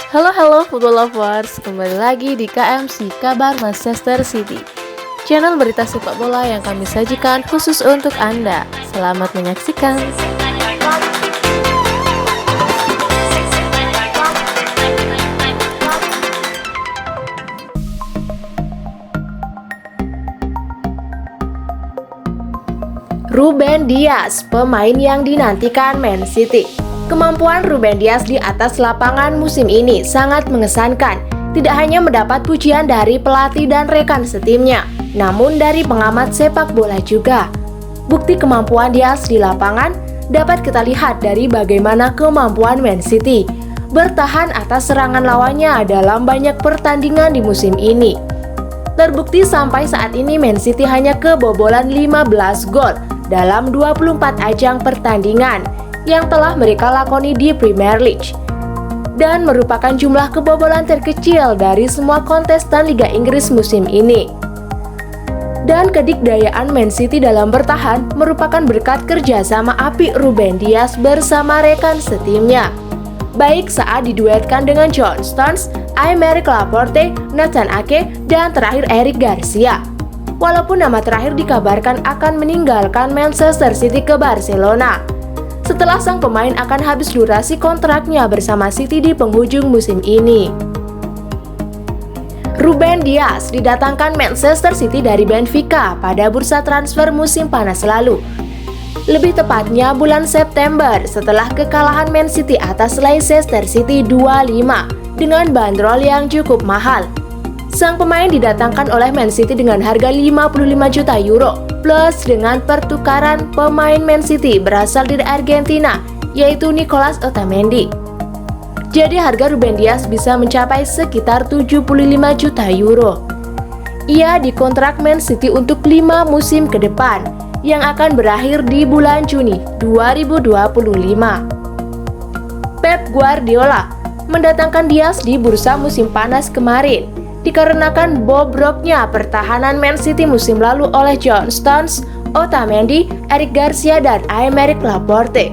Halo football lovers, kembali lagi di KMC Kabar Manchester City, channel berita sepak bola yang kami sajikan khusus untuk Anda. Selamat menyaksikan. Ruben Dias, pemain yang dinantikan Man City. Kemampuan Ruben Dias di atas lapangan musim ini sangat mengesankan. Tidak hanya mendapat pujian dari pelatih dan rekan setimnya, namun dari pengamat sepak bola juga. Bukti kemampuan Dias di lapangan dapat kita lihat dari bagaimana kemampuan Man City bertahan atas serangan lawannya dalam banyak pertandingan di musim ini. Terbukti sampai saat ini Man City hanya kebobolan 15 gol dalam 24 ajang pertandingan yang telah mereka lakoni di Premier League, dan merupakan jumlah kebobolan terkecil dari semua kontestan Liga Inggris musim ini. Dan kedikdayaan Man City dalam bertahan merupakan berkat kerjasama apik Ruben Dias bersama rekan setimnya, baik saat diduetkan dengan John Stones, Aymeric Laporte, Nathan Ake, dan terakhir Eric Garcia. Walaupun nama terakhir dikabarkan akan meninggalkan Manchester City ke Barcelona setelah sang pemain akan habis durasi kontraknya bersama City di penghujung musim ini. Ruben Dias didatangkan Manchester City dari Benfica pada bursa transfer musim panas lalu. Lebih tepatnya bulan September setelah kekalahan Man City atas Leicester City 2-5 dengan bandrol yang cukup mahal. Sang pemain didatangkan oleh Man City dengan harga 55 juta euro plus dengan pertukaran pemain Man City berasal dari Argentina, yaitu Nicolas Otamendi. Jadi harga Ruben Dias bisa mencapai sekitar 75 juta euro. Ia dikontrak Man City untuk 5 musim ke depan yang akan berakhir di bulan Juni 2025. Pep Guardiola mendatangkan Dias di bursa musim panas kemarin dikarenakan bobroknya pertahanan Man City musim lalu oleh John Stones, Otamendi, Eric Garcia, dan Aymeric Laporte.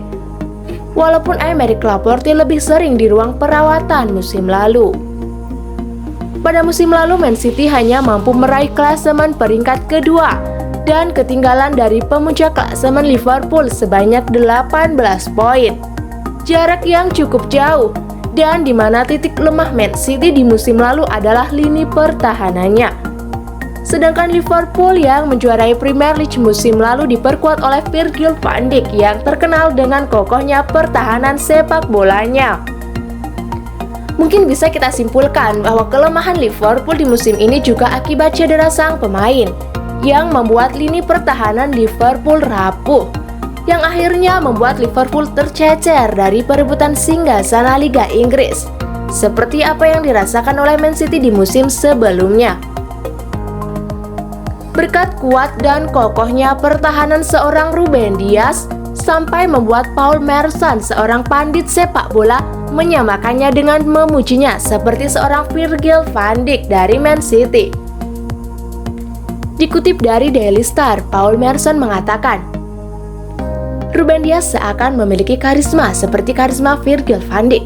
Walaupun Aymeric Laporte lebih sering di ruang perawatan musim lalu. Pada musim lalu Man City hanya mampu meraih klasemen peringkat kedua dan ketinggalan dari pemuncak klasemen Liverpool sebanyak 18 poin. Jarak yang cukup jauh, dan di mana titik lemah Man City di musim lalu adalah lini pertahanannya. Sedangkan Liverpool yang menjuarai Premier League musim lalu diperkuat oleh Virgil van Dijk yang terkenal dengan kokohnya pertahanan sepak bolanya. Mungkin bisa kita simpulkan bahwa kelemahan Liverpool di musim ini juga akibat cedera sang pemain yang membuat lini pertahanan Liverpool rapuh, yang akhirnya membuat Liverpool tercecer dari perebutan singgasana Liga Inggris, seperti apa yang dirasakan oleh Man City di musim sebelumnya. Berkat kuat dan kokohnya pertahanan seorang Ruben Dias, sampai membuat Paul Merson, seorang pandit sepak bola, menyamakannya dengan memujinya seperti seorang Virgil van Dijk dari Man City. Dikutip dari Daily Star, Paul Merson mengatakan, Ruben Dias seakan memiliki karisma seperti karisma Virgil van Dijk.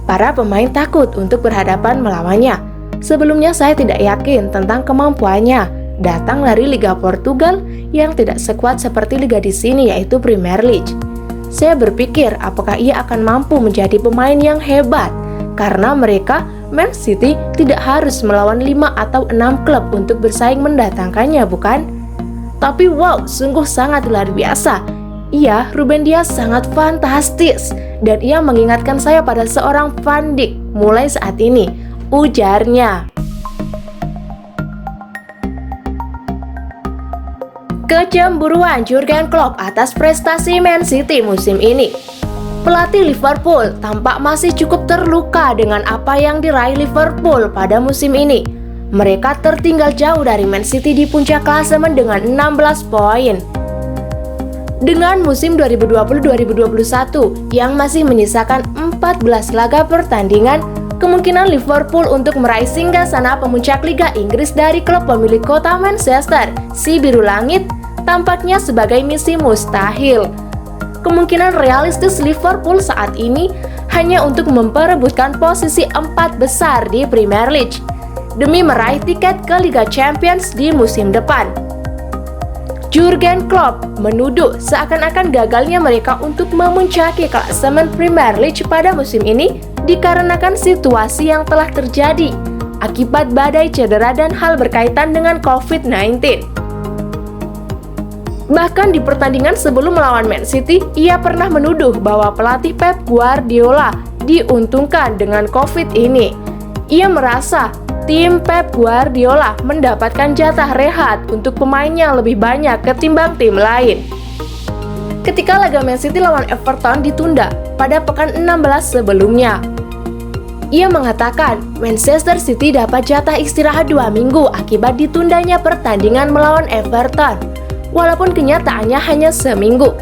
Para pemain takut untuk berhadapan melawannya. Sebelumnya saya tidak yakin tentang kemampuannya. Datang dari Liga Portugal yang tidak sekuat seperti liga di sini, yaitu Premier League. Saya berpikir apakah ia akan mampu menjadi pemain yang hebat, karena mereka, Man City, tidak harus melawan 5 atau 6 klub untuk bersaing mendatangkannya, bukan? Tapi wow, sungguh sangat luar biasa. Iya, Ruben Dias sangat fantastis dan ia mengingatkan saya pada seorang Van Dijk mulai saat ini, ujarnya. Kecemburuan Jurgen Klopp atas prestasi Man City musim ini. Pelatih Liverpool tampak masih cukup terluka dengan apa yang diraih Liverpool pada musim ini. Mereka tertinggal jauh dari Man City di puncak klasemen dengan 16 poin. Dengan musim 2020-2021 yang masih menyisakan 14 laga pertandingan, kemungkinan Liverpool untuk meraih singgasana pemuncak Liga Inggris dari klub pemilik kota Manchester, si Biru Langit, tampaknya sebagai misi mustahil. Kemungkinan realistis Liverpool saat ini hanya untuk memperebutkan posisi 4 besar di Premier League demi meraih tiket ke Liga Champions di musim depan. Jurgen Klopp menuduh seakan-akan gagalnya mereka untuk memuncaki klasemen Premier League pada musim ini dikarenakan situasi yang telah terjadi akibat badai cedera dan hal berkaitan dengan COVID-19. Bahkan di pertandingan sebelum melawan Man City, ia pernah menuduh bahwa pelatih Pep Guardiola diuntungkan dengan COVID ini. Ia merasa tim Pep Guardiola mendapatkan jatah rehat untuk pemain yang lebih banyak ketimbang tim lain. Ketika laga Man City lawan Everton ditunda pada pekan 16 sebelumnya, ia mengatakan Manchester City dapat jatah istirahat 2 minggu akibat ditundanya pertandingan melawan Everton, walaupun kenyataannya hanya seminggu.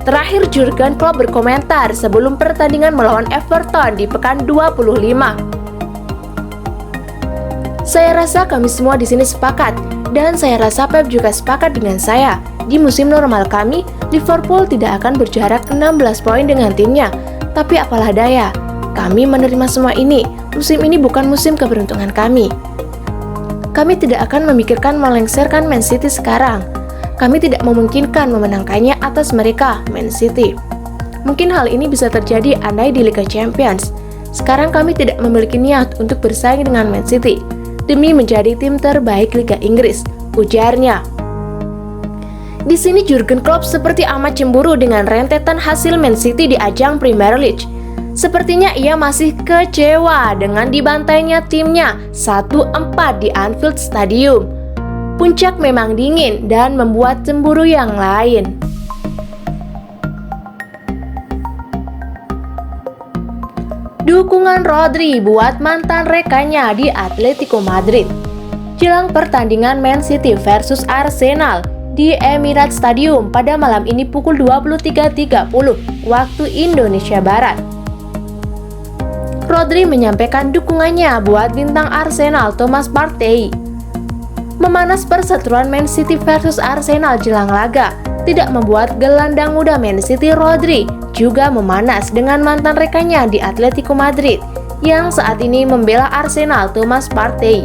Terakhir Jurgen Klopp berkomentar sebelum pertandingan melawan Everton di pekan 25. Saya rasa kami semua di sini sepakat, dan saya rasa Pep juga sepakat dengan saya. Di musim normal kami, Liverpool tidak akan berjarak 16 poin dengan timnya. Tapi apalah daya, kami menerima semua ini. Musim ini bukan musim keberuntungan kami. Kami tidak akan memikirkan melengsarkan Man City sekarang. Kami tidak memungkinkan memenangkannya atas mereka, Man City. Mungkin hal ini bisa terjadi andai di Liga Champions. Sekarang kami tidak memiliki niat untuk bersaing dengan Man City demi menjadi tim terbaik Liga Inggris, ujarnya. Di sini Jurgen Klopp seperti amat cemburu dengan rentetan hasil Man City di ajang Premier League. Sepertinya ia masih kecewa dengan dibantainya timnya 1-4 di Anfield Stadium. Puncak memang dingin dan membuat cemburu yang lain. Dukungan Rodri buat mantan rekannya di Atletico Madrid. Jelang pertandingan Man City versus Arsenal di Emirates Stadium pada malam ini pukul 23.30 waktu Indonesia Barat, Rodri menyampaikan dukungannya buat bintang Arsenal Thomas Partey. Memanas perseteruan Man City versus Arsenal jelang laga tidak membuat gelandang muda Man City Rodri juga memanas dengan mantan rekannya di Atletico Madrid yang saat ini membela Arsenal Thomas Partey.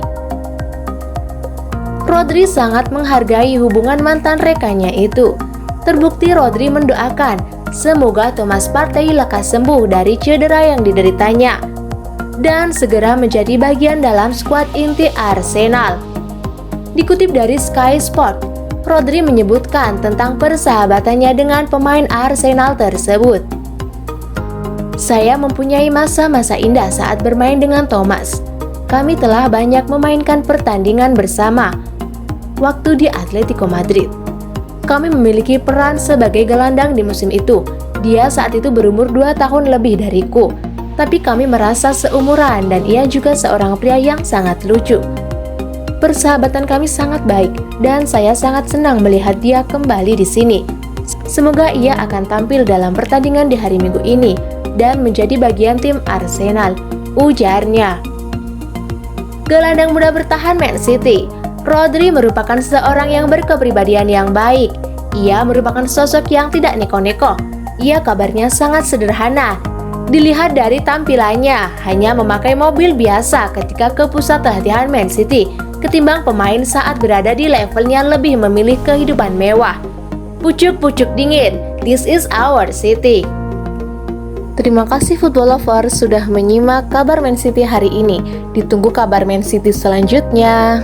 Rodri sangat menghargai hubungan mantan rekannya itu. Terbukti Rodri mendoakan semoga Thomas Partey lekas sembuh dari cedera yang dideritanya dan segera menjadi bagian dalam skuad inti Arsenal. Dikutip dari Sky Sport, Rodri menyebutkan tentang persahabatannya dengan pemain Arsenal tersebut. Saya mempunyai masa-masa indah saat bermain dengan Thomas. Kami telah banyak memainkan pertandingan bersama waktu di Atletico Madrid. Kami memiliki peran sebagai gelandang di musim itu. Dia saat itu berumur 2 tahun lebih dariku, tapi kami merasa seumuran dan ia juga seorang pria yang sangat lucu. Persahabatan kami sangat baik dan saya sangat senang melihat dia kembali di sini. Semoga ia akan tampil dalam pertandingan di hari Minggu ini dan menjadi bagian tim Arsenal, ujarnya. Gelandang muda bertahan Man City, Rodri merupakan seorang yang berkepribadian yang baik. Ia merupakan sosok yang tidak neko-neko. Ia kabarnya sangat sederhana. Dilihat dari tampilannya, hanya memakai mobil biasa ketika ke pusat latihan Man City, ketimbang pemain saat berada di levelnya lebih memilih kehidupan mewah. Pucuk-pucuk dingin, this is our city. Terima kasih football lovers sudah menyimak kabar Man City hari ini. Ditunggu kabar Man City selanjutnya.